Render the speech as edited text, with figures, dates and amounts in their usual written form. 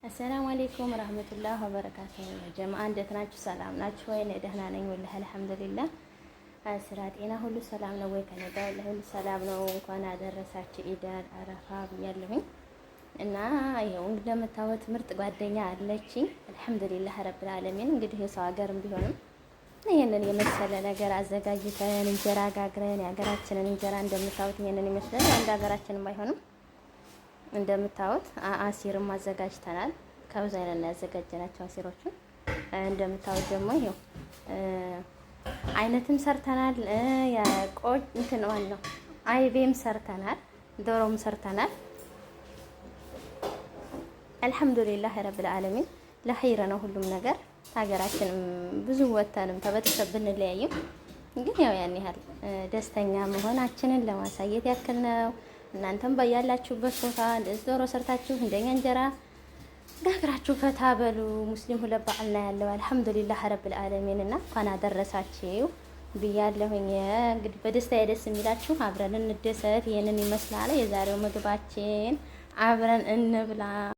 አሰላሙ አሌይኩም ረህመቱላህ ወበረካቱሁ። ጀማዓ እንዴት ናችሁ? ሰላም ናችሁ ወይ? እኔ ደህና ነኝ ወላሂ አልሐምዱሊላህ። ስራ ጤና ሁሉ ሰላም ነው ወይ? ከእኔ ጋር ሁሉ ሰላም ነው። እንኳን አደረሳችሁ ኢድ አረፋ ብያለሁኝ እና ይኸው እንደምታዩት ምርጥ ጓደኛ አለችኝ አልሐምዱሊላህ ረብል ዓለሚን። እንግዲህ የሰው ሀገርም ቢሆንም ይሄንን የመሰለ ነገር አዘጋጅተን እንጀራ ጋግረን የሀገራችንን እንጀራ እንደምታዩት ይሄንን ይመስላል። አንድ ሀገራችንን ባይሆንም እንደምታዩት አሲርም አዘጋጅተናል። ከብዙ አይነት ነው ያዘጋጀናቸው አሲሮቹን። እንደምታዩት ደግሞ ይሄው አይነትም ሰርተናል። ያቆጭ እንትን ነው አይቤም ሰርተናል፣ ዶሮም ሰርተናል። አልሐምዱሊላህ ረብል ዓለሚን ለኸይር ነው ሁሉም ነገር። ሀገራችንም ብዙ ወተንም ተበተሰብ ብንለያይም ግን ያው ያን ያህል ደስተኛ መሆናችንን ለማሳየት ያክል ነው። እናንተም በያላችሁበት ቦታ እንደዚህ ዶሮ ሰርታችሁ እንደኛ እንጀራ ጋግራችሁ ፈታ በሉ። ሙስሊም ሁለት በዓል ነው ያለው አልሐምዱሊላህ ረብል ዓለሚን እና እንኳን አደረሳችሁ ብያለሁኝ። እንግዲህ በደስታ ደስ የሚላችሁ አብረን እንደሰት። ይሄንን ይመስላል የዛሬው ምግባችን። አብረን እንብላ።